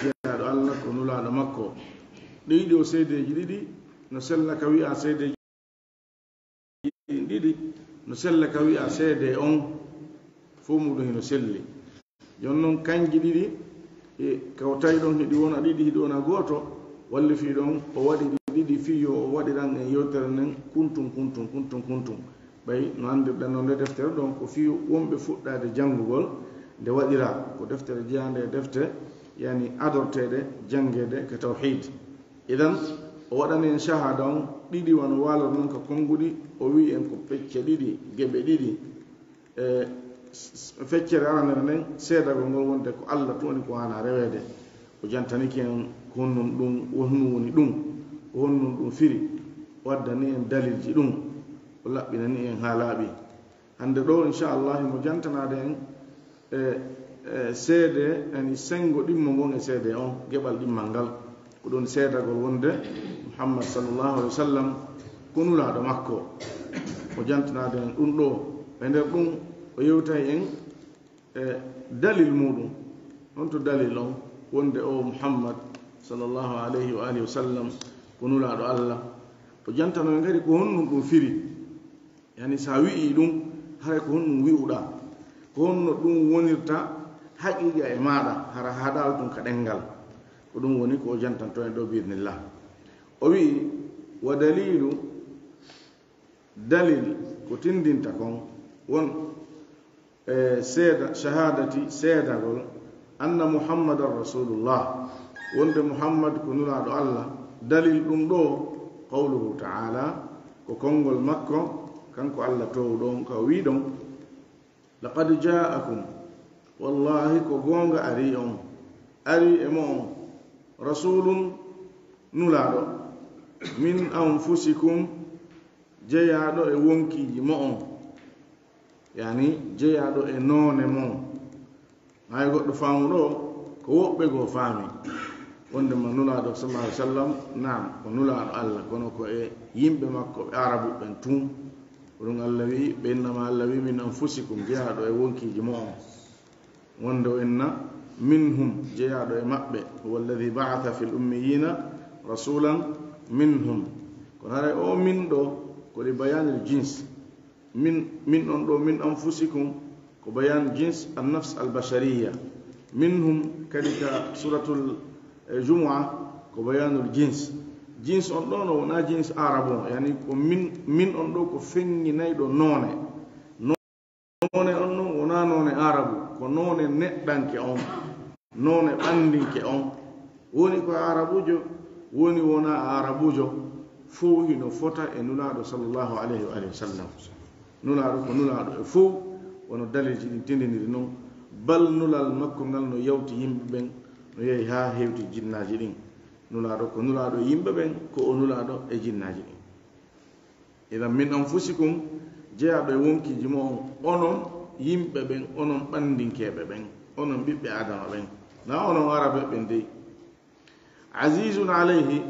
jiyaɗo allah ko nulaɗo makko ɗiɗi o seedeji ɗiɗi no sella ka wi'a seedeji ɗiɗi no sella ka wi'a seede on fo muɗum hino selli jon noon kanji ɗiɗi e kawtayi ɗon hiɗi wona ɗiɗi hiɗi wona gooto walli fi ɗon o waɗi ɗiɗi fiyo o waɗiran en yewtere nden kuntum ɓay no andirɗen noon nde deftere ɗon ko fiyo wonɓe fuɗɗade janngugol nde waɗira ko deftere jeyande e defte yani adorteɗe janngede ko tawhid idan o waɗani en shahada on ɗiɗi wano walor noon ko konnguɗi o wi en ko pecce ɗiɗi geɓe ɗiɗi feccere aranere nden seedagol ngol wonde ko allah toni ko hana rewede o jantaniki en ko honnum ɗum wonnum woni ɗum ko honnum ɗum firi o waddani en dalilji ɗum o laɓɓinani en ha laaɓi hande ɗo inchallah mo jantanade en seede ani sengo ɗimmo ngon e seede on geɓal ɗimmal ngal ko ɗum seedagol wonde muhammad sallllahu alih wa sallam ko nulaɗo makko o jantanade en ɗum ɗo e nder ɗum o yewtay en dalil muɗum on to dalil on wonde o muhammad sallllahu alayhi wa alihi wa sallam ko nulaɗo allah o jantano en kadi ko honnum ɗum firi yani sa wi'i ɗum hara ko honnum wi'uɗa ko honno ɗum wonirta haqiqa e maɗa hara haɗal ɗum ka ɗengal ko ɗum woni ko o jantanto en ɗo biidnillah o wi'i wa dalilu dalil ko tindinta kon won seeda shahadati seedagol anna muhammadan rasulullah wonde muhammad ko nulaɗo allah dalil ɗum ɗo qawluhu ta'ala ko konngol makko kanko allah tow ɗon ka wi ɗon laqad ja'akum wallahi ko gonga ari on ari e mo on rasulun nulaɗo min anfusikum jeyaɗo e wonkiji mo on yani jeyaɗo e noone mon hay goɗɗo faamu ɗo ko woɓɓe goo faami wonde ma nulaɗo sallallahu alih wa sallam naam ko nulaɗo allah kono ko e yimɓe makko ɓe arabu ɓen tum ɗum allah wi ɓe innama allah wi min anfusikum jeyaɗo e wonkiji mo on wonde o inna minhum jeyaɗo e maɓɓe huwa alladi ba'atha fi l ummiyina rasulan minhum kono haray o min ɗo ko ɗi bayanil jins min on ɗo min anfusikum ko bayan jins annafs albashariya minhum kadi ka suratul jumua ko bayanul jins jins on ɗo no wona jins arabon yani ko min on ɗo ko feŋŋinayɗo noone on ɗon wona noone arabu ko noone neɗɗanke on noone ɓandinke on woni ko arabujo woni wona arabujo fo hino fota e nulaɗo sallllahu alayhi wa sallam nulaɗo ko nulaɗo e fof wono dalilji ɗin tindiniri noon bal nulal makko ngal no yawti yimɓe ɓen no yehi ha hewti jinnaji ɗin nulaɗo ko nulaɗo yimɓe ɓen ko o nulaɗo e jinnaji ɗin idan min anfusikum jeyaɗo e wonkiji mo on onon yimɓe ɓen onon ɓandinkeɓe ɓen onon ɓiɓɓe adama ɓen na onon arabe ɓen dey azizun alayhi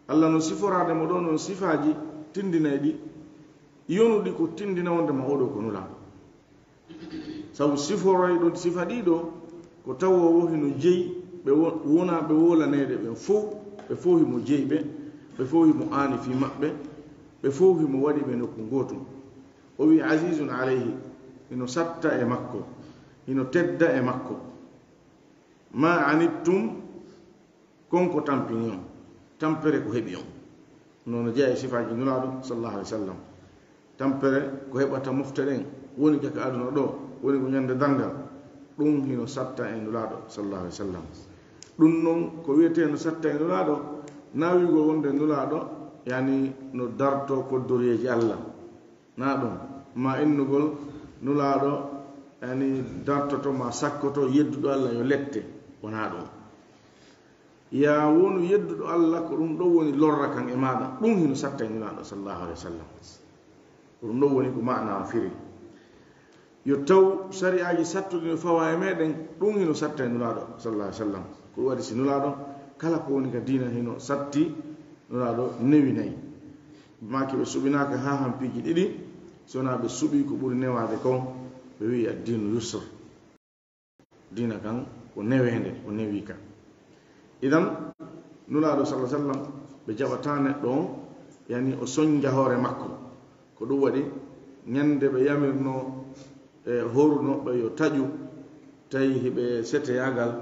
allah no siforade mo ɗo non sifaji tindinayɗi yonuɗi ko tindina wonde ma oɗo ko nulaɗo sabu siforoy ɗo sifa ɗiɗo ko tawowo hino jeyi ɓe wona ɓe wolanede ɓen fof ɓe fof himo jeyi ɓe fof himo aani fi maɓɓe ɓe fof himo waɗi ɓe nokku gotum o wi azizun alayhi hino satta e makko hino tedda e makko ma anittum konko tampini on tampere ko heɓi on nono jeeya e sifaji nulaɗo sallallahu alih w sallam tampere ko heɓata mofte ɗen woni kaka aduna ɗo woni ko ñande dangal ɗum hino satta e nulaɗo sallallahu alih w sallam ɗum noon ko wiyete no satta e nulaɗo nawigol wonde nulaɗo yani no darto koddoriyeji allah na ɗum ma innugol nulaɗo yani dartoto ma sakkoto yedduɗo allah yo lette wona ɗum ya wonu yedduɗo allah ko ɗum ɗo woni lorra kan e maɗa ɗum hino satta e nulaɗo sallallahu alih w sallam ɗum ɗo woni ko mana firi yo taw sariyaji sattuɗi no fawa e meɗen ɗum hino satta e nulaɗo sallallahu alih w sallam ko ɗum waɗi si nulaɗo kala ko woni ka dina hino satti nulaɗo newinayi maki ɓe suɓinaka ha hampiji ɗiɗi sona ɓe suɓi ko ɓuri newade kon ɓe wi addinu yusr dina kan ko newede ko newi ka idan nulaaɗo sallah sallam ɓe jaɓata neɗɗo on yani o soñja hoore makko ko ɗum waɗi ñande ɓe yamirno e horunoɓe yo taƴu tawi hiɓe seteyagal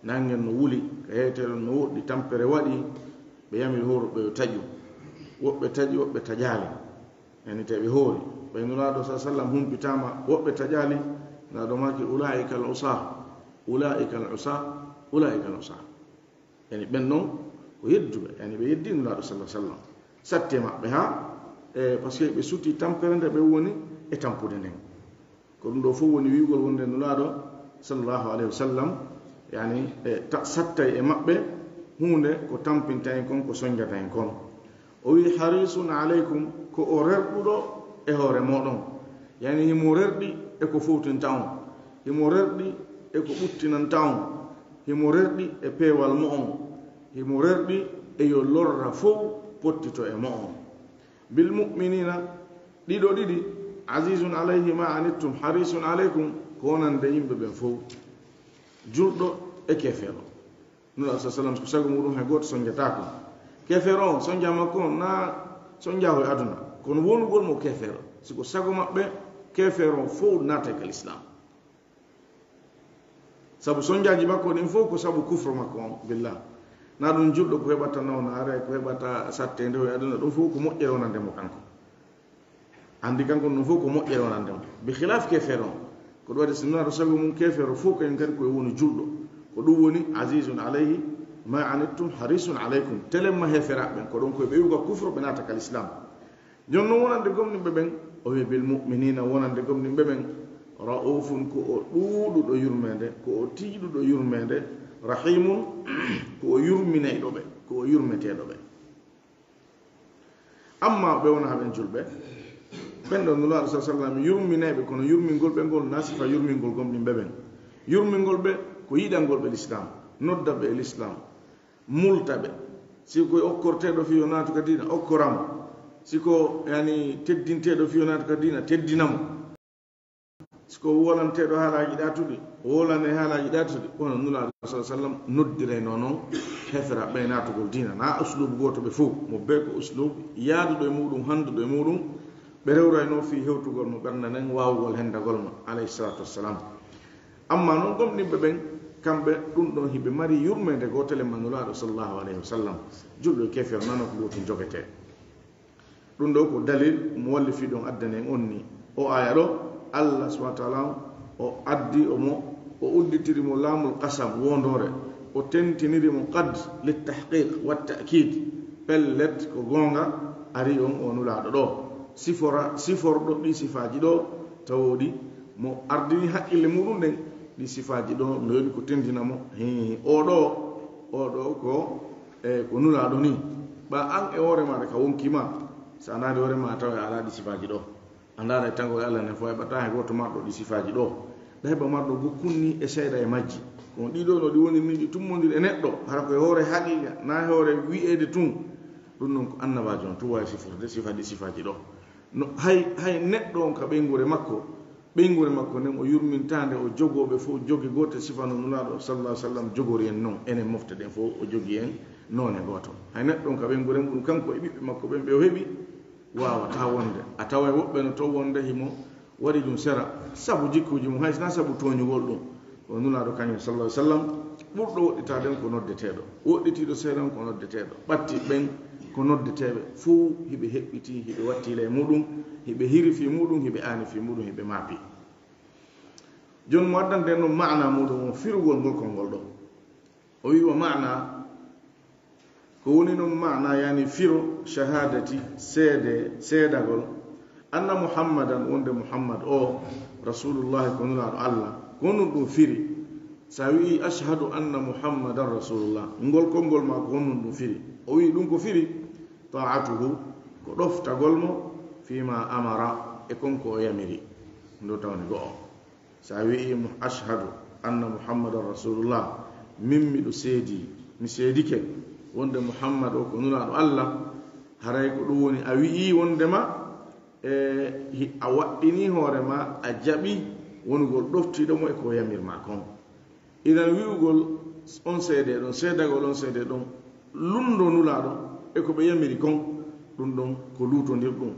nangen no wuli ko heeteɗon no woɗɗi tampere waɗi ɓe yamiri horuɓe yo taƴu woɓɓe taƴi woɓɓe taƴaali yani tawi ɓe hoori ɓay nulaaɗo sa sallam humpitama woɓɓe taƴaali naaɗo maki ulaika al usa ulaika al usa ulaika al usa yani ɓen noon ko yedduɓe yani ɓe yeddi nulaaɗo sallah sallam satte maɓɓe ha e par ce que ɓe sutti tampere nde ɓe woni e tampude nden ko ɗum ɗo fof woni wiigol wonde nulaaɗo sallllahu alayhi wa sallam yani sattay e maɓɓe hunde ko tampinta en kon ko soñjata en kon o wi harisun aleykum ko o rerɗuɗo e hoore moɗon yani himo rerɗi e ko fowtinta on himo rerɗi e ko ɓuttinanta on himo rerɗi e peewal mo on himo rerɗi e yo lorra fof pottito e mo on bil muminina ɗiɗo ɗiɗi asisun alayhi ma anittum harisun aleykum ko wonande yimɓe ɓen fof julɗo e kefeero nura sa sallam ko sago muɗum hay goto soñjatako kefeero on soñja makko on na soñjaho e aduna kono wonugol mo kefeero siko sago maɓɓe kefeero on fof naata kal islam sabu soñjaji makko ɗin fof ko sabu kufre makko on billah na ɗum julɗo ko heɓata nawnaare ko heɓata satte nde e aduna ɗum fof ko moƴƴere wonandemo kanko andi kanko ɗum fof ko moƴƴere wonandemo bi khilaf kefeero on ko ɗum waɗi so nunaɗo sago mum kefeero fof kayen kadi koye woni julɗo ko ɗum woni asisun alayhi ma anittum harisun aleykum telemma heferaɓe ɓen ko ɗon koye ɓeyuga kufre ɓe naata kal islam jon noon wonande gomniɓe ɓen o wi bil muminina wonande gomniɓe ɓen raufun ko o ɗuuɗuɗo yurmede ko o tiiɗuɗo yurmede rahimun ko o yurmineyɗo ɓe ko o yurmeteɗo ɓe amma ɓe wona haɓen julɓe ɓen ɗo nulaaɗo sa sallam yurmineɓe kono yurmingol ɓe ngol nasifa yurmingol gomɗimɓe ɓen yurmingol ɓe ko yiɗalngol ɓe l'islam noddaɓe e l'islam multaɓe siko okkorteɗo fiyo naatu ka dina okkoramo siko yani teddinteɗo fiyo naatu ka dina teddinamo siko wolanteɗo haalaji ɗatuɗi wolane haalaji ɗatuɗi kono nulaaɗo sa sallam noddirayno noon hefera ɓe naatugol dina na uslubu goto ɓe fof mo be ko uslubu yaaduɗo e muɗum handuɗo e muɗum ɓe rewrayno fi hewtugol mo ɓernde nden wawugol hendagol mo alayhi salatu wassalam amma noon gomɗinɓe ɓen kamɓe ɗum ɗon hiɓe mari yurmede gotele manulaaɗo sallllahu alayhi wa sallam julɗo e kefeer nano ko gotum jogete ɗum ɗo ko dalil mo walli fi ɗon addane en onni o aya ɗo allah subahana taala o addi omo o udditirimo laamul qasam wondore o tentinirimo qad litahqiq wa ta'kid pellet ko gonga ari on o nulaaɗo ɗo siforɗo ɗi sifaji ɗo tawoɗi mo ardini haqqille muɗum nden ɗi sifaji ɗo no yoɗi ko tendinamo oɗo ko nulaaɗo ni ɓa an e hoore maɗa ka wonkima so a ndaari hoore ma taw e ala ɗi sifaji ɗo a ndaara e tangol allah ne fo heɓata he goto marɗo ɗi sifaji ɗo ɗa heɓa marɗo gokkunni e seeɗa e majji kono ɗiɗo no ɗi woni ni ɗi tummodiri e neɗɗo hara koye hoore haqiqa na e hoore wi'ede tun ɗum noon ko annabajo on tuwa e siforde sifaɗi sifaji ɗo no hay neɗɗo on ka ɓeygure makko nden o yurmintande o jogoɓe fof jogi gote sifano nulaaɗo sallah sallam jogori en noon enen mofte ɗen fof o jogi en noone goto hay neɗɗo on ka ɓeygure muɗum kanko e ɓiɓɓe makko ɓen ɓe o heeɓi wawata wonde a tawa woɓɓe no to wonde himo waɗi ɗum sera sabu jikkuji mum haysna sabu toñugol ɗum o nulaaɗo kañum sallah sallam ɓurɗo woɗɗitaden ko noddeteɗo woɗɗitiɗo seeɗan ko noddeteɗo ɓatti ɓen ko noddeteɓe fuu hiɓe heɓɓiti hiɓe wattile e muɗum hiɓe hiri fi muɗum hiɓe aani fi muɗum hiɓe maapi joni mo addante noon mana muɗum o firugol ngol kolngol ɗo o wi wa mana ko woni noon mana yani firo shahadati seedagol anna muhammadan wonde muhammad o rasulullahi ko nulaaɗo allah ko honum ɗum firi sa wi ashhadu anna muhammadan rasulullah ngol kolngol ma ko honum ɗum firi o wi ɗum ko firi ta'atuhu ko ɗoftagol mo fima amara e konko o yamiri ndo tawni go'o sa wi ashhadu anna muhammadan rasulullah min miɗo seedi mi seedike wonde muhammad o ko nulaaɗo allah haray ko ɗum woni a wi'i wondema a waɗɗini hoorema a jaɓi wonugol ɗoftiɗomo e ko yamirma kon idan wi'ugol on seede ɗon seedagol on seede ɗon lundo nulaaɗo e ko ɓe yamiri kon ɗum ɗon ko luutondir ɗum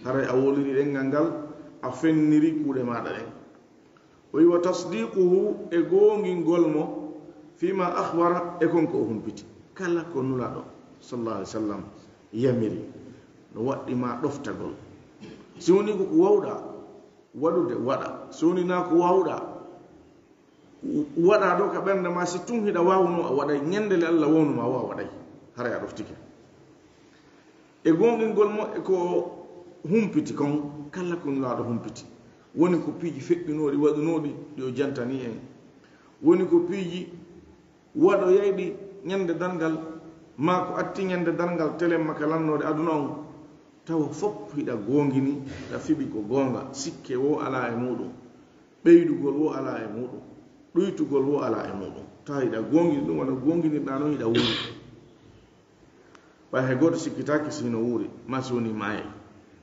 haray a woliri ɗengal ngal a fenniri kuuɗe maɗa ɗen o wi wa tasdiquhu e goongingol mo fima akhbara e kon ko o humpiti kala ko nulaaɗo sallallahu alaihi wasallam yamiri no waɗɗima ɗoftagol si woni ko wawɗa waɗude waɗa so woni na ko wawɗa waɗa ɗo ka ɓernde ma si tun hiɗa wawno a waɗay ñandele Allah wownuma wa waɗay haray a ɗoftike e gongingol mo e ko humpiti kon kala ko nulaaɗo humpiti woni ko piiji feƴƴinoɗi waɗunoɗi ɗi o jantani en woni ko piiji waɗo yeyɗi ñande dargal ma ko atti ñande dargal télé makka lannode aduna on tawa fopp hiɗa gongini ɗa fiɓi ko gonga sikke wo ala e muɗum ɓeydugol wo ala e muɗum ɗuytugol wo ala e muɗum tawa hiɗa gongini ɗum wona gonginirɗa noon hiɗa wuuri ɓay hay goto sikkitaki sino wuuri ma si woni maaye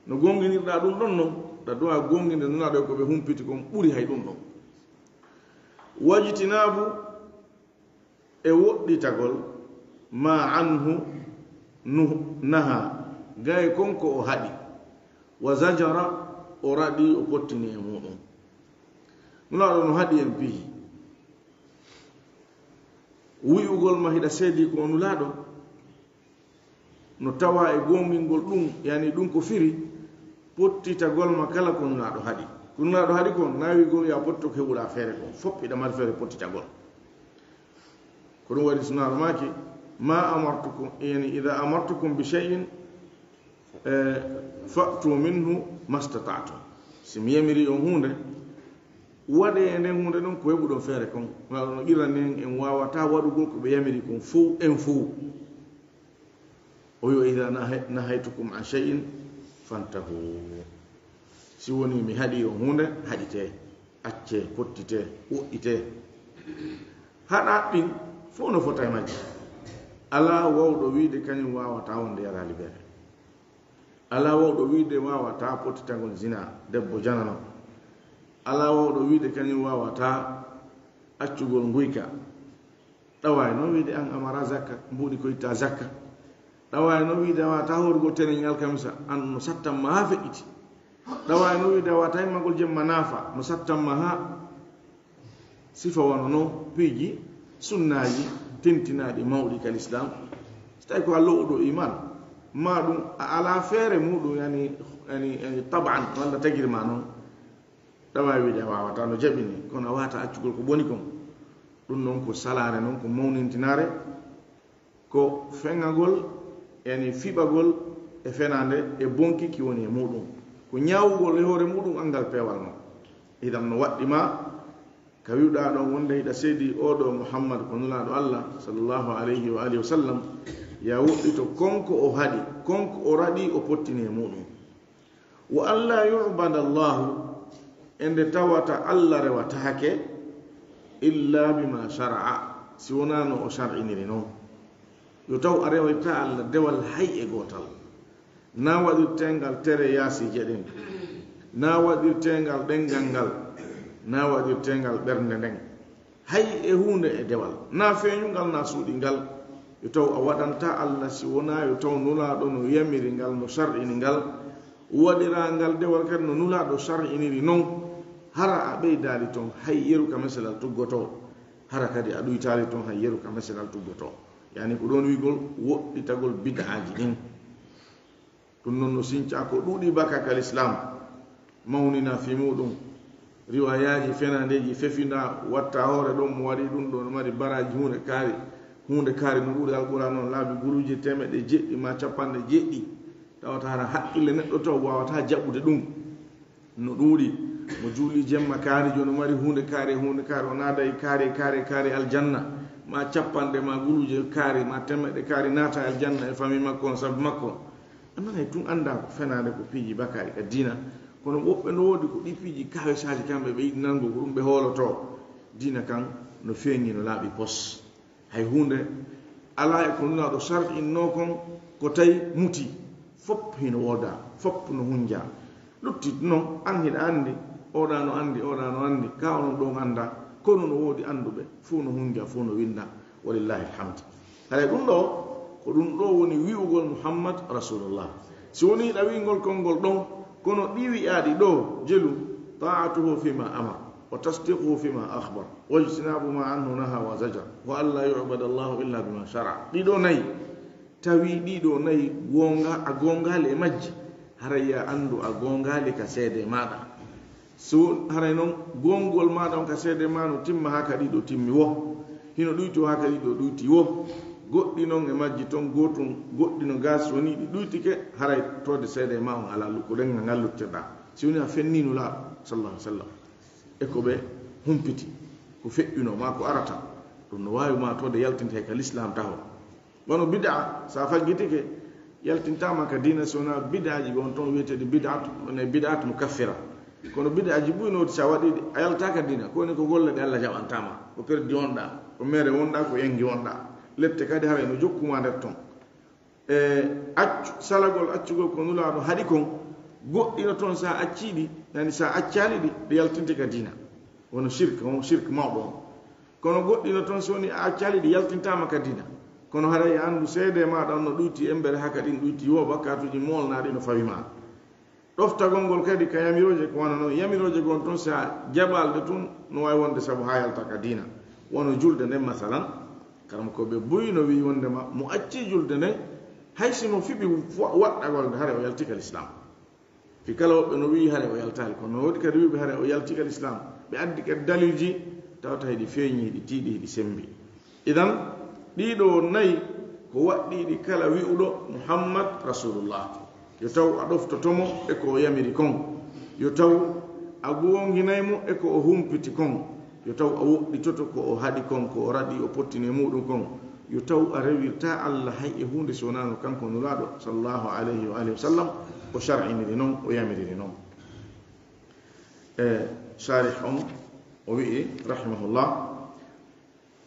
no gonginirɗa ɗum ɗon noon ɗa dowa gonginde nunaɗo ko ɓe humpiti kon ɓuri hay ɗum ɗon wajitinabu e woɗɗitagol ma anhu naha gay konko o haɗi wa zajara o raɗi o pottini e muɗum nunaɗo no haɗi en piiji wuyugol ma hiɗa seedi ko nulaɗo no tawa e gongingol ɗum yani ɗum ko firi pottitagol ma kala ko nulaɗo haɗi ko nulaɗo haɗi kon nawigol ya potto ko heɓuɗa feere kon fopp iɗa mari feere pottitagol ko ɗum waɗi sunaɗo maki ma amartukum yani ida amartukum bi shay'in fa'tu minhu mastata'tum simi yamiri on hunde waɗe e nden hunde ɗon ko heɓuɗon feere kon waɗo no ƴirani en wawata waɗugol ko ɓe yamiri kon fo en fo o yo ida nahaytukum an shay'in fantahu si woni mi haɗi on hunde haɗite acce pottite woɗɗite haɗa ɗin fof no fota e majji ala wawɗo wiide kañum wawata wonde yara libere ala wawɗo wiide wawata pottitagol zina debbo janano ala wawɗo wiide kañum wawata accugol nguyka ɗawawi noon wiide an amara zakka mbuɗi ko itta zakka ɗawawi noon wiide wawata horugo tenen alkamisa an no sattanma ha feƴƴiti ɗawawi noon wiide wawata immagol jemma naafa no sattanma ha sifa wono noon piiji sunnaji tentinaɗi mawɗi kal islam so tawi ko a lowɗo iman ma ɗum a ala feere muɗum yani taban walla tagirma noon ɗawawi wiide a wawata no jaɓini kono a wata accugol ko boni kon ɗum noon ko salare noon ko mawnintinare ko feŋagol yani fiɓagol e fenade e bonkiki woni e muɗum ko ñawugol e hoore muɗum angal peewal noon idan no waɗɗima ka wiwɗa ɗon wonde hiɗa seedi oɗo muhammad ko nulaɗo allah sallllahu alayhi wa alihi wa sallam ya woɗɗito konko o haɗi konko o raɗi o pottini e muɗum wa an la yubada llahu ende tawata allah rewatake illa bima shara'a si wonano o shar'iniri noon yo taw a rewayta allah dewal hay e gotal na waɗirtengal tere yaasije ɗen na waɗirtengal ɗengal ngal na waɗirtengal ɓernde nden hay e hunde e dewal na feeñungal na suuɗi ngal yo taw a waɗanta allah si wona yo taw nulaɗo no yamiri ngal no sar'ini ngal waɗira ngal dewal kadi no nulaɗo sar'iniri noon hara a ɓeydali toon hay yeru ka meselal tuggoto hara kadi a ɗuytali toon hay yeru ka meselal tuggoto yani ko ɗon wigol woɗɗitagol bid'aji ɗin ɗum noon no sinca ko ɗuuɗi baka kal islam mawnina fi muɗum riwayaji fenandeji fefinda watta hoore ɗon mo waɗi ɗum ɗo no mari baraji hunde kaari no ɓuuri alquran noon laabi guruji temeɗe jeɗɗi ma capanɗe jeɗɗi tawata hara haqqille neɗɗo taw wawata jaɓɓude ɗum no ɗuuɗi mo juuli jemma kaari jo no mari hunde kaari o naada e kaari aljanna ma capanɗe ma guruje kaari ma temeɗe kaari naata aljanna e famille makko on sabu makko annanay tun anda ko fenade ko piiji bakari ka dina kono woɓɓe no woodi ko ɗi piiji kawesaji kamɓe ɓe yiɗi nango ko ɗum ɓe hooloto dina kan no feeñi no laaɓi pos hay hunde ala e ko nunaɗo sarɗinno kon ko tawi muti fopp hino wooda fopp no hunja luttit noon an hiɗa andi oɗa no andi ka onon ɗon anda kono no woodi anduɓe fo no hunja fo no winda walillahi alhamd haray ɗum ɗo ko ɗum ɗo woni wi'ugol muhammad rasulullah si woni ɗawingol konngol ɗon kono ɗi wi'aɗi ɗo jelu ta'atuhu fima amar wa tasdiquhu fima akhbar wajtinabu ma anhu naha wa zajar wa an la yu'bada allahu illa bima shara ɗiɗo nayi tawi ɗiɗo nayi a gongale e majji haray ya andu a gongale ka seede maɗa so haray noon gongol maɗa on ka seede ma no timma ha ka ɗiɗo timmi wo hino ɗuyti ha ka ɗiɗo ɗuyti wo goɗɗi noon e majji toon gotum goɗɗi no gas woni ɗi ɗuytike haray tode seede ma on ala lukkuɗen ga ngallutteɗa si woni a fenninu laaɗo sallah ai sallam e ko ɓe humpiti ko feƴƴuno ma ko arata ɗum no wawi ma tode yaltinte ka l'islam taho wono bid'a sa faggitike yaltintama ka dina sona bid'aji gon toon wiyetede bid'at mukaffira kono bid'aji ɓuynodi sa waɗiɗi a yaltaka dina kowoni ko golle ɗe allah jaɓantama ko perdi wonɗa ko mere wonɗa ko yengi wonɗa lette kadi haray no jokkuma nder toon accu salagol accugol ko nulaɗo haɗi kon goɗɗino toon sa acciɗi yani sa accali ɗi ɗe yaltinte ka dina wono shirque mawɗo on kono goɗɗino toon so woni a accali ɗi yaltintama ka dina kono haray andu seede maɗa on no ɗuyti embere haka ɗin ɗuyti wo bakkatuji molnaɗi no fawi ma ɗoftagol ngol kadi ka yamiroje ko wana noon yamiroje gon toon sa jaɓalde tun no wawi wonde saabu ha yalta ka dina wono julde nden masalan karam ko ɓe buyino wi wondema mo acci julde nden haysimo fiɓi waɗɗagol nde haare o yaltika l'islam fi kala woɓɓe no wi haare o yaltali kono woodi kadi wiɓe haare o yaltika l'islam ɓe addi kadi dalilji tawata heɗi feeñi hiɗi tiiɗi hiɗi sembi idan ɗiɗo nayi ko waɗɗiɗi kala wi'uɗo muhammad rasulullah yo taw a ɗoftotomo e ko o yamiri kon yo taw a gonginaymo e ko o humpiti kon yo taw a woɗɗitoto ko o haɗi kon ko o raɗi o pottini muɗum kon yo taw a rewirta allah hay e hunde sonano kanko nulaɗo sallllahu alayhi wa alihi wa sallam o shar'iniri noon o yamiriri noon sharih on o wi'i rahimahullah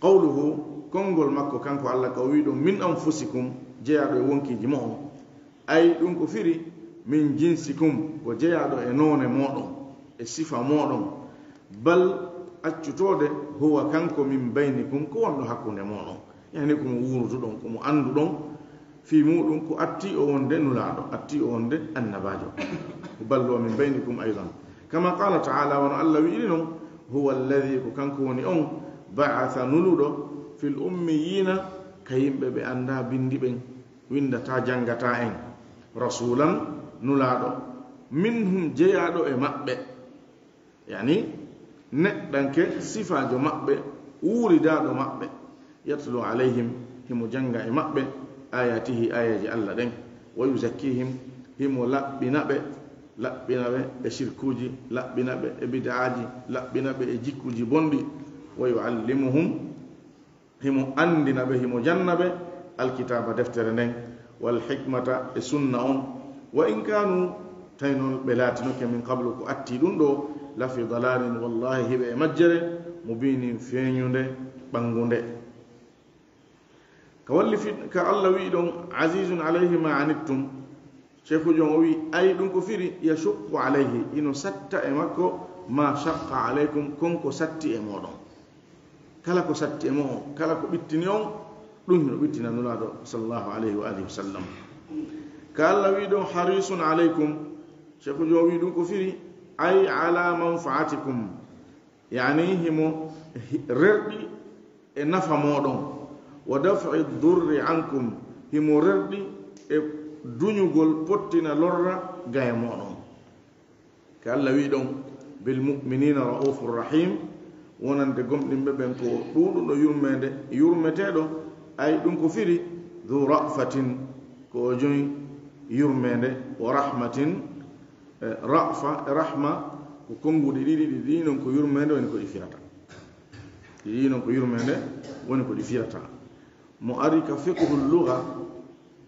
qawluhu konngol makko kanko allah ka o wi ɗum min anfusikum jeyaɗo e wonkiji mo on ay ɗum ko firi min jinsikum ko jeyaɗo e noone moɗon e sifa moɗon bal accutode huwa kanko min baynikum ko wonɗo hakkunde moɗon yani komo wurutuɗon komo anduɗon fi muɗum ko atti o wonde nulaɗo atti o wonde annabajo ballo min baynikum aydan kama qala taala wono allah wi'iri noon huwa alladi ko kanko woni on ba'atha nuluɗo fil ummiyina ka yimɓe ɓe anda bindi ɓen windata jangata en rasulan nulaɗo minhum jeyaɗo e maɓɓe yani neɗɗanke sifajo maɓɓe wuridaɗo maɓɓe yatlu alayhim himo janga e maɓɓe ayatihi ayaji allah ɗen wa yuzakkihim himo laɓɓinaɓe e shirkuji laɓɓinaɓe e bid'aji laɓɓinaɓe e jikkuji bonɗi wa yuallimuhum himo andinaɓe himo jannaɓe alkitaba deftere nden wal hikmata e sunna on wa in kanu taynol ɓe laatinoke min qablu ko atti ɗum ɗo lafi dalalin wallahi hiɓe e majjere mubinin feeñude ɓangunde ka walli ka allah wi ɗon azizun alayhi ma anittum cheikhu jon o wi ay ɗum ko firi yashukku alayhi ino satta e makko ma shaqqa alaykum konko satti e moɗon kala ko satti e mo on kala ko ɓittini on ɗum hino ɓittina nulaɗo sallllahu alayhi wa alihi wa sallam ka allah wi ɗon harisun alaykum cheikhu jon wi ɗum ko firi ay ala manfaatikum yani himo rerɗi e nafa moɗon wa daf'i durri ankum himo rerɗi e duñugol pottina lorra gaye moɗon ka allah wi ɗon bil muminina raufur rahim wonande gomɗinɓe ɓen ko ɗuɗuɗo yurmede yurmeteɗo ay ɗum ko firi du rafatin ko o joyi yurmede wa rahmatin rafa e rahma ko konnguɗi ɗiɗi ɗi non ko yurmede woni ko ɗi firata ɗi non ko yurmede woni ko ɗi firata mo ari ka fiqhul lugha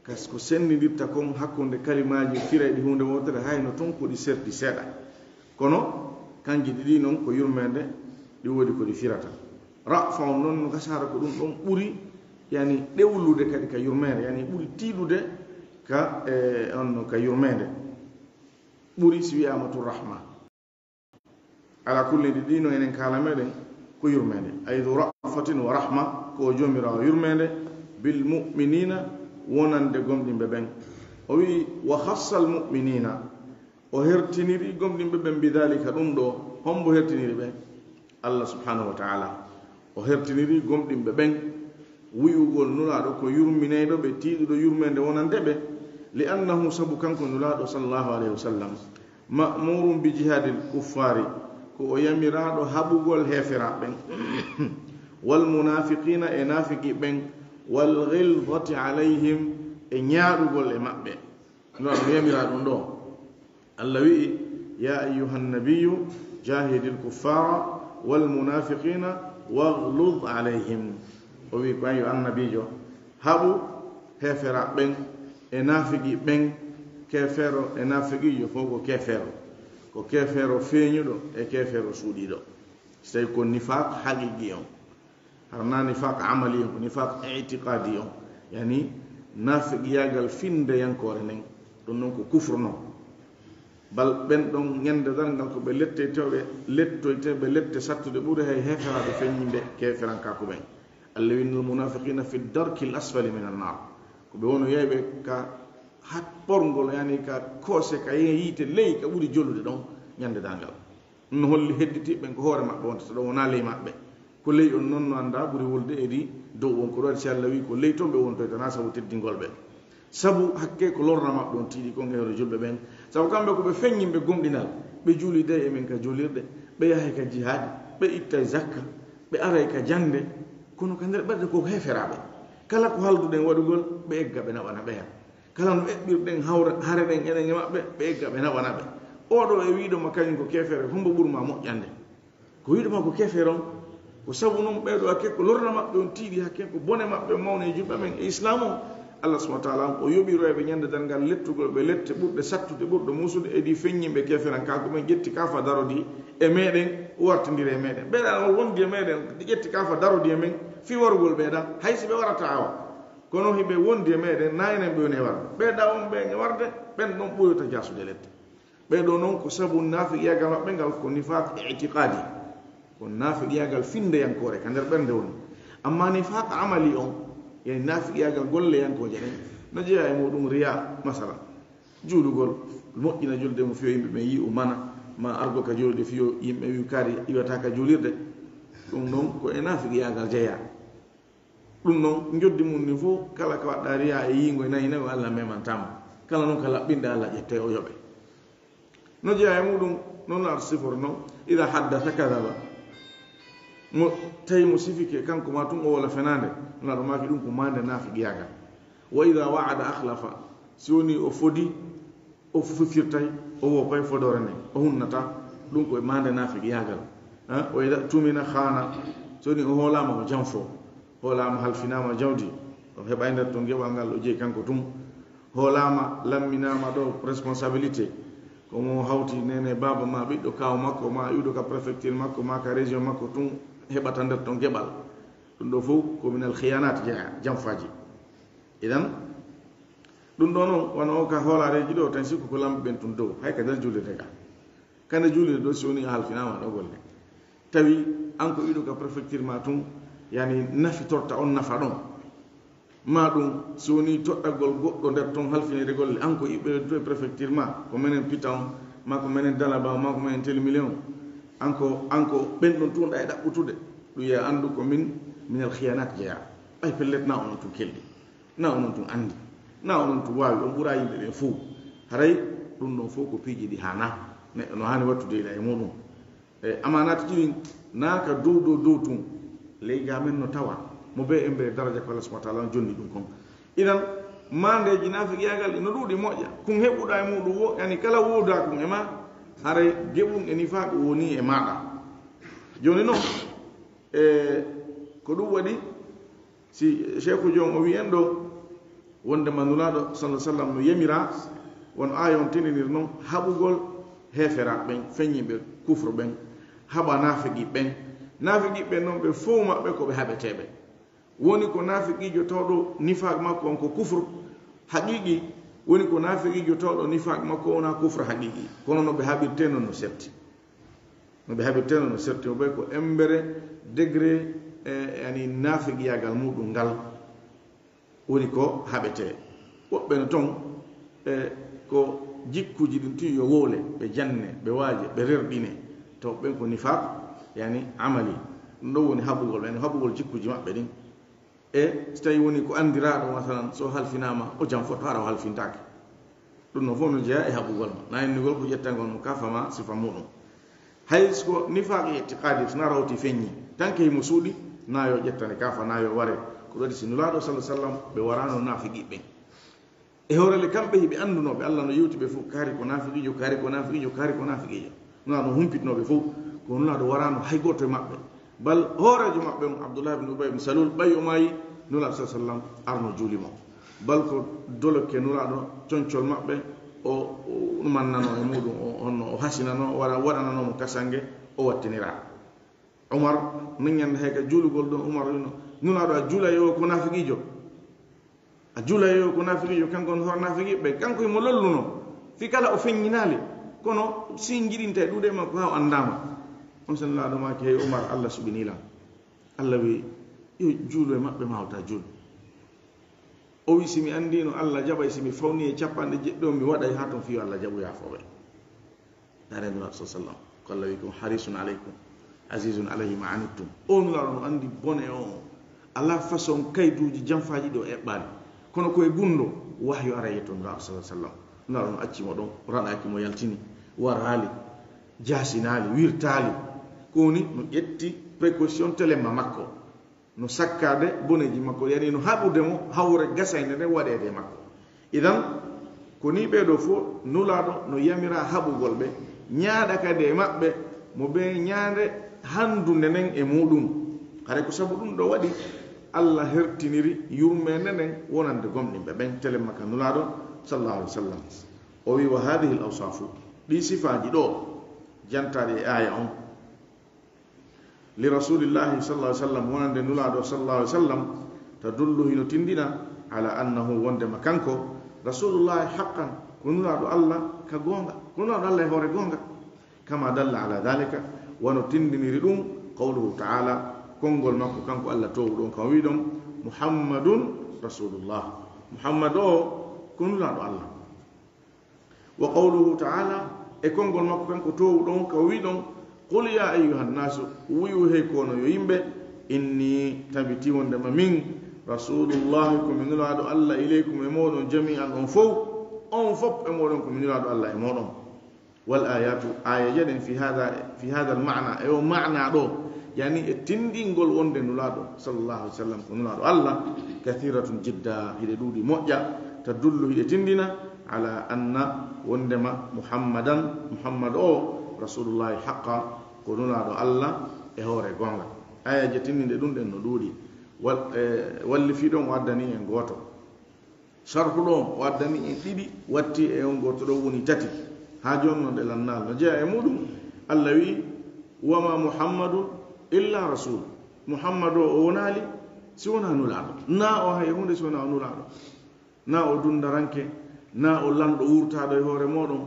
ko sennidirta kon hakkunde kalimaji firayɗi hunde wotere hayno toon ko ɗi serti seeɗa kono kanji ɗiɗi noon ko yurmede ɗi woodi ko ɗi firata rafa on noon no gasara ko ɗum ɗon ɓuri yani ɗewlude kadi ka yurmede yani ɓuri tiiɗude ka onno ka yurmede ɓuri si wiyama to rahma ala kulli ɗi ɗino enen kala meɗen ko yurmede ay du rafatin wa rahma ko jomirawo yurmede bil mu'minina wonande gomɗimɓe ɓen o wi wa khassa al mu'minina o hertiniri gomɗimɓe ɓen bidalika ɗum ɗo hombo hertiniri ɓen allah subhanahu wa ta'ala o hertiniri gomɗimɓe ɓen wiyugol nulaɗo ko yurmineyɗo ɓe tiiɗuɗo yurmede wonande ɓe li annahu sabu kanko nulaɗo sallallahu alayhi wa sallam ma'murum bi jihadil kuffari ko o yamiraɗo haɓugol heferaɓen wal munafiqina e nafiki ɓen wal ghilzati alayhim e ñaaɗugol e maɓɓe nulaɗo yamiraɗum ɗo allah wi'i ya ayuha nnabiyu jahidil kuffara wal munafiqina waghlud alayhim o wi ko ayo annabijo haɓu hefera ɓen e nafigi ɓen kefero e nafigijo fof ko kefero feeñuɗo e kefero suuɗiɗo so tawi ko nifaq haqiqi on harna nifaq amali on ko nifaq itiqadi on yani nafigiyagal findeyankore nden ɗum noon ko kufre noon bal ɓen ɗon ñande dal ngal ko ɓe lettoyteɓe lette sattude ɓuuri hay heferaɓe feññimɓe keferankaku ɓen allah winno almunafiqina fi darki l asfali min annar ko ɓe wono yeyɓe ka hat ɓorgol yani ka koose ka yiite ley ka ɓuuri jollude ɗon ñande dal ngal ɗum holli hedditiɓɓen ko hoore maɓɓe wonta to ɗo wona ley maɓɓe ko ley on noon no anda ɓuuri wolde edi dow on ko ɗo waɗi si allah wi ko ley toon ɓe wontoytana saabu teddingol ɓe sabu hakke ko lorna maɓɓe on tiiɗi kon hewre julɓe ɓen sabu kamɓe ko ɓe feññimɓe gomɗinal ɓe juuli de emen ka julirɗe ɓe yahay ka jihadi ɓe ittay zakka ɓe aray ka jande kono ka nder ɓerde koko heferaɓe kala ko halduɗen waɗugol ɓe egga ɓe naɓana ɓe hen kala no eɓɓirɗen hare ɗen enen e maɓɓe ɓe egga ɓe naɓana ɓe oɗo e wiɗoma kañum ko kefere humbo ɓurma moƴƴande ko wiɗoma ko kefere on ko sabu noon ɓeɗo hakke ko lorna maɓɓe on tiiɗi hakke ko bone maɓɓe mawne e juɓɓe men e islam o allah subahana taala o yoɓiroyeɓe ñande dal ngal lettugol ɓe lette ɓurɗe sattude ɓurɗo musude edi feññimɓe keferan ka koɓen ƴetti kafa darodi e meɗen wartidiri e meɗen ɓeɗa o wondi e meɗen ƴetti kafa darodi e men fi warugol ɓeeɗa haysi ɓe warata awa kono hiɓe wondi e meɗen nayinen ɓe woni e warde ɓeeɗa on ɓe e warde ɓen ɗon ɓoyota jasude lette ɓeɗo noon ko sabu nafiqiyagal maɓɓe ngal ko nifaq itiqadi ko nafiqiyagal findeyankore ka nder ɓernde woni amma nifaq amali on yani nafiqiyagal golleyankoje ɗen no jeeya e muɗum riya masala juulugol moƴƴina julde mo fiyo yimɓe ɓe yi o mana ma argo ka julde fiyo yimɓe wi kaari iwata ka julirde ɗum noon ko e nafiqiyagal jeeya ɗum noon joddi mum ni fof kala ko waɗɗa riya e yingo nayi o allah memantama kala noon ka laɓɓinde allah ƴette o yoɓe no jeeya e muɗum noon ar sifore noon ida haddatha kadaba mo tawi mo sifike kanko ma tun o wala fenande naɗo maki ɗum ko mande nafiqiyagal wa ida waada ahlafa si woni o fodi o fifirtay o wopay fodore nden o hunnata ɗum koye mande nafiqiyagal o ida tumina khana so woni o hoolama o janfo hoolama halfinama jawdi o heɓay nder to geɓal ngal o jeeyi kanko tum hoolama lamminama ɗo responsabilité komo hawti nene baba ma ɓiɗɗo kaw makko ma iwɗo ka préfecture makko ma ka région makko tum heɓata nder ton geɓal ɗum ɗo fof ko minal khiyanat jeeya janfaji idan ɗum ɗo noon wona o ka hoolareji ɗo tan sikku ko lamɓe ɓen tun dow hay ka nder julirde ka kande julirde ɗo si woni a halfinama ɗo golle tawi an ko iwɗo ka préfecture ma tum yani nafitorta on nafa ɗon ma ɗum so woni toɗɗagol goɗɗo nder toon halfinede golle an ko iɓɓe to e préfecture ma ko menen pita on ma ko menen dalaba ma ko menen télémillion anko ɓen ɗon tunɗa e ɗaɓɓutude ɗum yiya anndu ko minal khiyanat jeeya ɓay pellet na onon tun kelɗi na onon tun anndi na onon tun waawi on ɓura yimɓe ɓen fuu haray ɗum ɗon fof ko piiji ɗi hana neɗɗo no hani wattude ila e muɗum e amanata ƴiwin naaka dow tun leyga men no tawa mo be en ɓe daraja ko allah subahana taala on jonni ɗum kon idan mandeji nafiqiyagal no ɗuuɗi moƴƴa kun heɓuɗa e muɗum wo yani kala wooda kun e ma haray geɓum e nifaq woni e maɗa joni noon ko ɗum waɗi si cheikhu jon o wi en ɗo wonde manulaɗo sallah sallam no yamira won aya on teninir noon haɓugol hefera ɓen feññiɓe kufre ɓen haɓa nafiqi ɓen noon ɓe fof maɓɓe koɓe haɓeteɓe woni ko nafiqijo tawɗo nifaq makko on ko kufre haqiqi woni ko nafiqijo tawɗo nifaq makko wona kufre haqiqi kono no ɓe haɓirte noon no serti o ɓay ko embere degré yani nafigiyagal muɗum ngal woni ko haɓete woɓɓe no ton ko jikkuji ɗin tu yo wowle ɓe janne ɓe waaje ɓe rerɗine to ɓen ko nifaq yani amali ɗum ɗo woni haɓugol yani haɓugol jikkuji maɓɓe ɗin so tawi woni ko andiraɗo masalan so halfinama o jam foto hara o halfintake ɗum no fof no jeeya e haɓugol ma nayindigol ko ƴettangol no kafama sifa muɗum hay so nifaq e itiqadi sona rawti feññi tan ke himo suuɗi nayo ƴettane kafa nayo ware ko ɗoɗi si nulaɗo sallam ɓe warano nafiqiɓe e horele kamɓe hiɓe andunoɓe allah no yewtiɓe fof kaari ko nafiqijo kaari ko nafiqijo kaari ko nafiqijo nuna no humpitnoɓe fof ko nulaɗo warano hay goto e maɓɓe bal hoorejo maɓɓe on abdoullah ibne ubay ibne salul ɓay o maayi nulaɗo sallam arno juulimo bal ko doloke nulaɗo concol maɓɓe o mannano e muɗum honno o hasinano waɗananomo kasange o wattinira umar nañande hayka juulugol ɗon umar nulaɗo a juula yo ko nafiqijo a juula yo ko nafiqijo kanko no hor nafiqiɓe kanko imo lolluno fi kala o feññinali kono si jiɗinta e ɗuuɗe makko ha o andama on sen laaɗo maki hey umar allah suɓinilam allah wi yo juulo e maɓɓe mawta juul o wi simi andino allah jaɓay simi fawni e capanɗe jeɗɗo mi waɗay ha toon fiyo allah jaɓoya foɓe darenulaɗo sa sallam ko allah wi ko harisun aleykum asisun alayhi ma anittum o nulaɗo no andi bone o ala façon kayduji janfaji ɗo eɓɓani kono koye gundo wahyo ara yetto nulaɗo sa sallam nulaɗo no accimo ɗon raɗaki mo yaltini warali jasinali wirtali kowoni no ƴetti précaution telemma makko no sakkade boneji makko yani no haɓude mo hawre gasayde nde waɗede makko idan koni ɓeɗo fof nulaɗo no yamira haɓugol ɓe ñaaɗa kadi e maɓɓe mo ɓe ñaande handude nden e muɗum hare ko sabu ɗum ɗo waɗi allah hertiniri yurmede nden wonande gomɗinɓe ɓen telemma ka nulaɗo sallallahu alih w sallam o wi wa hadihi l awsafu ɗi sifaji ɗo jantaɗi e aya on li rasulillahi sallallahu alih w sallam wonande nulaɗo sallallahu alih w sallam tadullu hino tindina ala annahu wondema kanko rasulullahi haqqan ko nulaɗo allah ka gonga ko nulaɗo allah e hoore gonga kama dalla ala dhalika wono tindiniri ɗum qawluhu taala konngol makko kanko allah towu ɗon kam wi ɗon muhammadun rasulullah muhammad o ko nulaɗo allah wa qawluhu taala e konngol makko kanko towu ɗon kam wi ɗon qul ya ayuha nnasu wiyu hey kono yo yimɓe inni tabiti wondema min rasulullahi komi nulaɗo allah ileykum e moɗon jami'an on fof e moɗon komi nulaɗo allah e moɗon wal ayatu aya jaɗen fi hada al ma'na e o ma'na ɗo yani e tindingol wonde nulaɗo sallallahu alih w sallam ko nulaɗo allah kathiratun jidda hiɗe ɗuuɗi moƴƴa tadullu hiɗe tindina ala anna wondema muhammad o rasulullahi haqqa ko nulaɗo allah e hoore gonga aya je tindinde ɗum ɗen no ɗuuɗi walli fi ɗon o addani en gooto sarhu ɗon o addani en ɗiɗi watti e on gooto ɗo woni tati ha joni non ɗe lannal no jeeya e muɗum allah wi wama muhammadu illa rasul muhammad o wonali si wona nulaɗo na o hay hunde si wona o nulaɗo na o dundaranke na o lanɗo wurtaɗo e hoore moɗon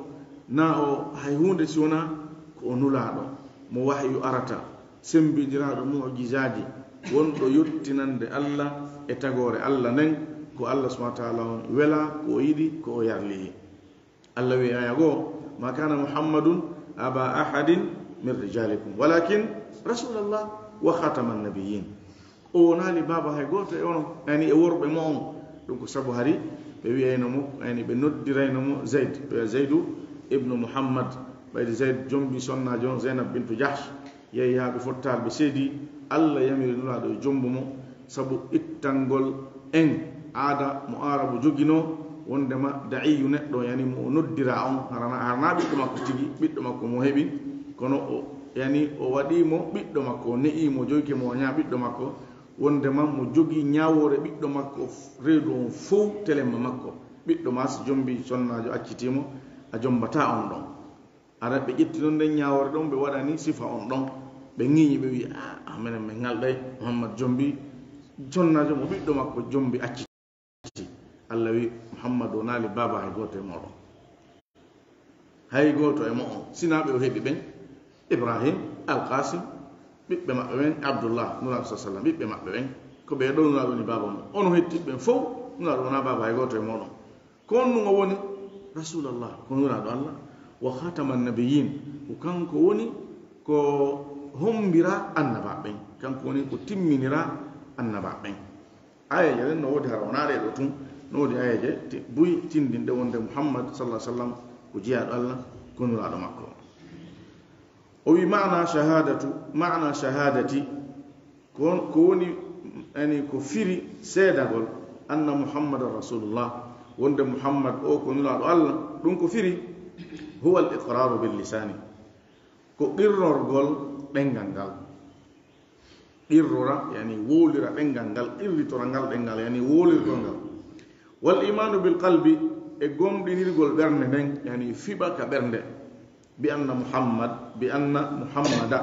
na o hay hunde si wona ko o nulaɗo mo wahyu arata sembidiraɗo mujisaji wonɗo yettinande allah e tagore allah nden ko allah subahana taala on wela ko o yiɗi ko o yarlihi allah wi aya goo ma kana muhammadun aba ahadin min rijalikum walakin rasulallah wa khatama annabiyin o wonali baba hay goto e onon ani e worɓe mo on ɗum ko saabu hari ɓe wiyaynomo ani ɓe noddiraynomo zeydu ibnu muhammad ɓayde zeyd jombi sonnajo on zeynab bintu jahsh yeehi ha ɓe fottal ɓe seedi allah yamiri nulaɗo e jombu mo saabu ittangol en aada mo arabu jogino wondema da'iyu neɗɗo yani mo noddira on harana ɓiɗɗo makko tigi ɓiɗɗo makko mo heɓi kono yani o waɗimo ɓiɗɗo makko o ne'imo joyke mo ña ɓiɗɗo makko wondema mo jogui ñawore ɓiɗɗo makko reedu on fof telemma makko ɓiɗɗo ma so jombi sonnajo accitimo a jombata on ɗon ara ɓe ƴetti ɗon nden ñawore ɗon ɓe waɗani sifa on ɗon ɓe ŋiñi ɓe wi minen ɓe ngalɗay muhammad jombi sonnajo mo ɓiɗɗo makko jombi acciti allah wi muhammad o naali baba hay goto e moɗon hay goto e mo on sina ɓe o heeɓi ɓen ibrahim alqasim ɓiɓɓe maɓɓe ɓen abdoullah nuraɗo sa sallam ɓiɓɓe maɓɓe ɓen ko ɓe ɗo nuraɗo ni baba mum ono hettiɓɓen fof nuraɗo wona baba hay goto e moɗon ko on nugo woni rasulallah ko nuraɗo allah wa khatama nabiyin ko kanko woni ko hombira annabaɓen kanko woni ko timminira annabaɓen ayaje ɗen no wodi hara wonaɗe ɗo tun no wodi ayaje buy tindinɗe wonde muhammad sallah sallam ko jeyaɗo allah ko nuraɗo makko o wi mana shahadati ko woni ani ko firi seedagol anna muhammadan rasulullah wonde muhammad o ko nuraɗo allah ɗum ko firi huwa al iqraru bil lisani ko qirrorgol ɗengal ngal qirrora yani wolira ɗengal ngal qirritora ngal ɗengal yani wolirgol ngal wal imanu bil qalbi e gomɗinirgol ɓernde nden yani fiɓa ka ɓernde bi anna muhammada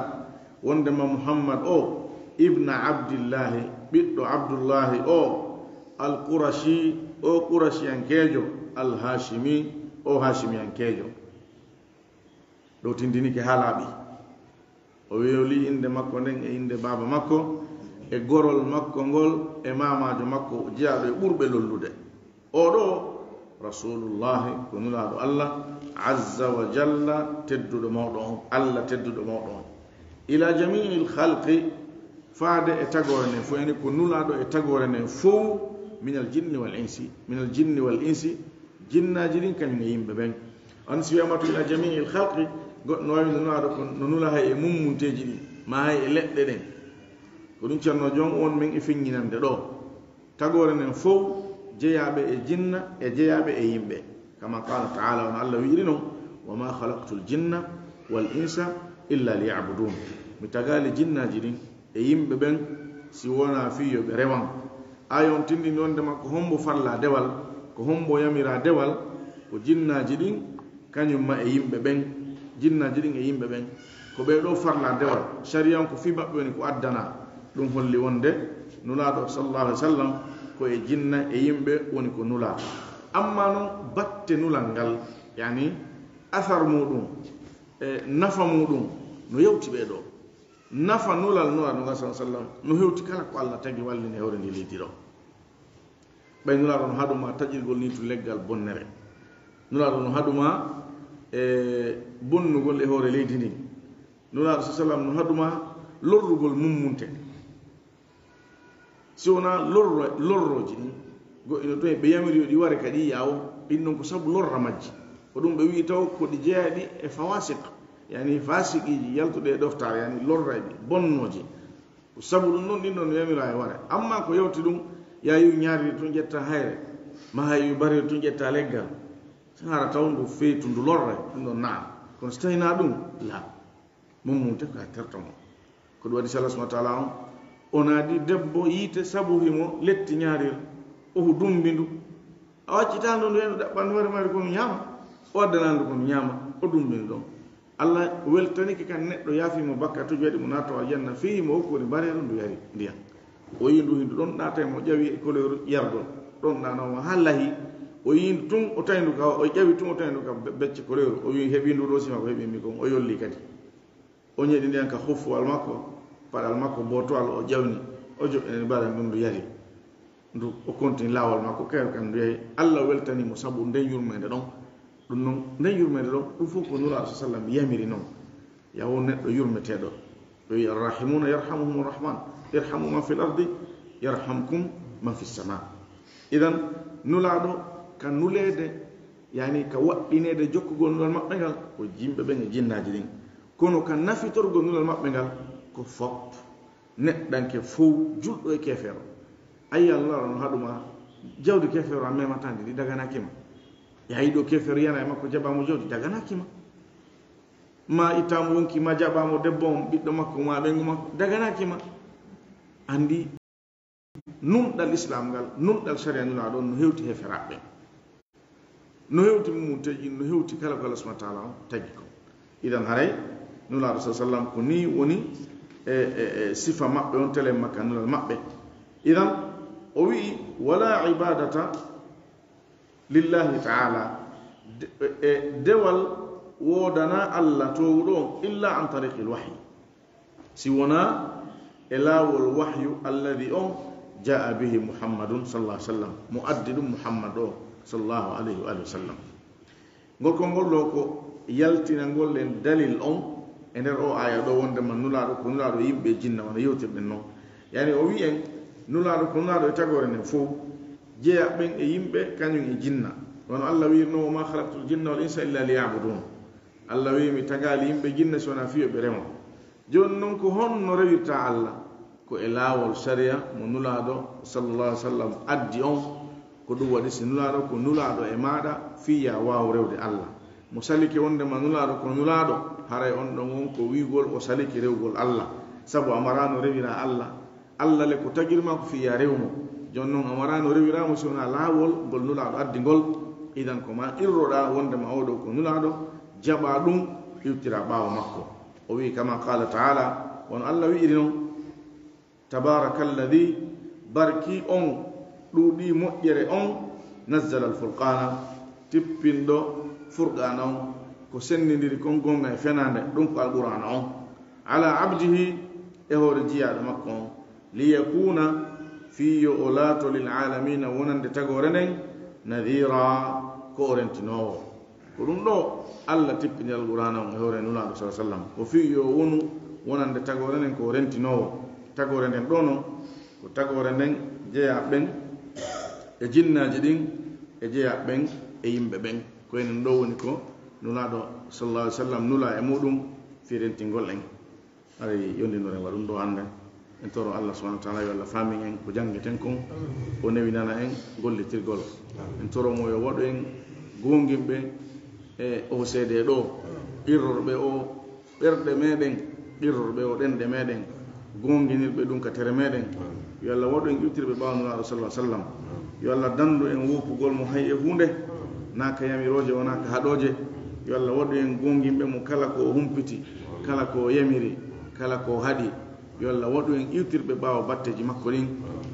wondema muhammad o ibna abdillahi ɓiɗɗo abdullahi o al qurashi o qurashiyankejo al hashimi o hashimiyankejo ɗo tindinike ha laaɓi o wewli inde makko nden e inde baba makko e gorol makko ngol e mamajo makko jeyaɗo e ɓurɓe lollude oɗo rasulullahi ko nulaɗo allah azza wa jalla tedduɗo mawɗo on allah tedduɗo mawɗo on ila jamii lhalqi faade e tagore nden fo eni ko nulaɗo e tagore nden fof minal jinni wal insi jinnaji ɗin kañum e yimɓe ɓen on si wiyamatu ila jamii lhalqi goɗɗo no wawi nulaɗo ko no nula hay e mummunteji ɗi ma hay e leɗɗe ɗen ko ɗum ceerno jon on min e feññinande ɗo tagore nden fof jeyaɓe e jinna e jeyaɓe e yimɓe kama qala taala on allah wiiri noon wa ma halaqtu ljinna wal insa illa liyabudun mi tagali jinnaji ɗin e yimɓe ɓen si wona fiyo ɓe rewan ayon tindini wondema ko hombo falla dewal ko hombo yamira dewal ko jinnaji ɗin kañumma e yimɓe ɓen jinnaji ɗin e yimɓe ɓen ko ɓe ɗo farla dewal shariyan ko fi maɓɓe woni ko addana ɗum holli wonde nulaɗo sallallahu alih w sallam ko e jinna e yimɓe woni ko nula amma noon batte nulal ngal yani athar muɗum e nafa muɗum no yewti ɓe ɗo nafa nulal nulaɗo ngal sa sallam no hewti kala ko allah tagi wallini hewre ndi leydi ɗo ɓay nulaɗo no haɗuma taƴirgol ni to leggal bonnere nulaɗo no haɗuma e bonnugol e hoore leydi ndi nulaɗo sa sallam no haɗuma lorrugol mummunte si wona lorroji ɗi goɗɗino toon ɓe yamiri yo ɗi ware kadi yawo ɗin ɗon ko sabu lorra majji ko ɗum ɓe wi taw koɗi jeeyaɗi e fawasik yani fasiqiji yaltuɗe e ɗoftare yani lorraɗi bonnoji ko sabu ɗum ɗon ɗin ɗon no yamira e ware amma ko yewti ɗum yayu ñaariri tun ƴetta hayre ma hayu bariri tun ƴetta leggal sahara taw ndu feytu ndu lorra ɗum ɗon naa kono so tawina ɗum la mummunte ko a tertomo ko ɗum waɗi si allah subahana taala on onadi debbo yiite sabu himo letti ñaarir oho dumbindu a waccita ndu ndu eno ɗaɓɓandu hoore mari kono ñaama o addanandu kono ñaama o dumbindu ɗon allah weltanike kan neɗɗo yaafimo bakka toji waɗi mo nato aljanna feyimo hokkori mbareɗo ndu yari ndiyam o yi ndu hindu ɗon ɗata mo ƴawi e couleur yargol ɗon ɗanoma ha lahi o yindu tun o tawi ka o ƴawi tun o tawi ka becce couleur o wi heeɓi ndu ɗo sima ko heeɓimi kon o yolli kadi o ñeɗi ndiyan ka huffuwal makko paɗal makko botowal o ƴawni o joɓɓini mbaɗa ɗum ndu yari ndu o continue lawol makko kayr kam ndu yehi allah weltanimo saabu nden yurmede ɗon ɗum noon nden yurmede ɗon ɗum fof ko nura sa sallam yamiri noon yawo neɗɗo yurmeteɗo ɓe wi arrahimuna yarhamuhum rrahman irhamu man fi l ardi yarhamkum man fi sama idan nulaɗo ka nulede yani ka waɗɗinede jokkugol nulal maɓɓe ngal ko jimɓe ɓen e jinnaji ɗin kono ka nafitorgol nulal maɓɓe ngal ko fop neɗɗanke fof julɗo e kefeero ayi allah no haɗuma jawdi kefeero a mematandi ɗi daganakima yayi ɗo kefeero yana e makko jaɓamo jawdi daganakima ma ittamo wonki ma jaɓamo debbo on ɓiɗɗo makko ma ɓengu makko daganakima andi nunɗal islam ngal nunɗal sharia nulaɗo no hewti heferaɓe no hewti mummunteji no hewti kala ko allah subahana taala on tagi ko idan haray nulaɗo sa sallam ko ni woni e sifa maɓɓe on tele makka nulal maɓɓe idan o wi wala ibadata lillahi taala e dewal wodana allah towɗo on illa an tariqi lwahyi siwona elawol wahyu alladhi jaa bihi muhammadun sallallahu alaihi wasallam muaddidu muhammad sallallahu alaihi wasallam ngol ko ngol ko yaltina ngol len dalil e nder o aya ɗo wonde man nulaaɗo ko nulaaɗo yimɓe jinna wona yewtirɗen noon yani o wi en nulaaɗo ko nulaaɗo e tagore nden fof jeeya ɓen e yimɓe kañum e jinna wono allah wirno ma halaktul jinna wal insa illa liyabudun allah wi mi tagali yimɓe jinna so wona fiyo ɓe remo joni noon ko honno rewirta allah ko e laawol sharia mo nulaaɗo sallallahu alih w sallam addi ko ɗum waɗi si nulaaɗo ko nulaaɗo e maɗa fiya waaw rewde allah mo salike wondema nulaaɗo ko nulaaɗo haray on ɗon on ko wigol o saliki rewgol allah sabu amarano rewira allah allah le ko tagirma ko fiya rewmo jon noon amarano rewiramo si wona laawol ngol nulaaɗo addi ngol idan ko ma irroɗa wondema oɗo ko nulaaɗo jaɓa ɗum iwtira ɓaawo makko o wi kama qala taala wono allah wi'iri noon tabaraka alladi barki on ɗuuɗi moƴƴere on nazzala alfurqana tippinɗo furqana on ko sennidiri kon gonga e fenande ɗum ko alqur'ana on ala abdihi e hoore jiyaɗo makko on liyakuna fiyo o laato lil alamina wonande tagore nden nadira ko o rentinowo ko ɗum ɗo allah tippini alqur'ana on e hoore nulaɗo sa sallam ko fiyo wonu wonande tagore nden ko rentinowo tagore nden ɗo noon ko tagore nden jeeya ɓen e jinnaji ɗin e jeeya ɓen e yimɓe ɓen koyenen ɗo woni ko nulaɗo sallallahu alih w sallam nula e muɗum firentingol en aray yondinoren wa ɗum ɗo hande en toro allah subahana wa taala yo allah famin en ko janggueten kon o newinana en gollitirgol en toromo yo waɗu en gongimɓe e o seede ɗo irrorɓe o ɓerɗe meɗen irrorɓe o ɗenɗe meɗen gonginirɓe ɗum ka tere meɗen yo allah waɗu en ƴuttirɓe ɓawa nulaɗo sallah sallam yo allah dandu en wopugol mo hay e hunde naka yamiroje wonaka haɗoje yo allah waɗu en gongimɓe mo kala ko humpiti kala ko yamiri kala ko haɗi yo allah waɗu en iwtirɓe ɓaawa batteji makko ɗin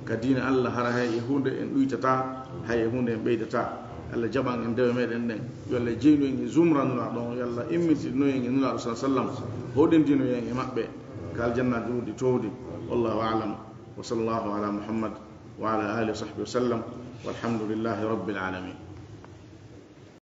ka diina allah hara hay e hunde en ɗuytata hay e hunde en ɓeydata allah jaɓan en dewe meɗen ɗen yo allah jeynu en e zumra nulaɗo yo allah immitino en e nulaɗo sa sallam hoɗintino en e maɓɓe ka aljannaji wuɗɗi towdi wallahu alam wa sallallahu ala muhammad wa ala alihi wa sahbihi wa sallam walhamdulillahi rabbil alamin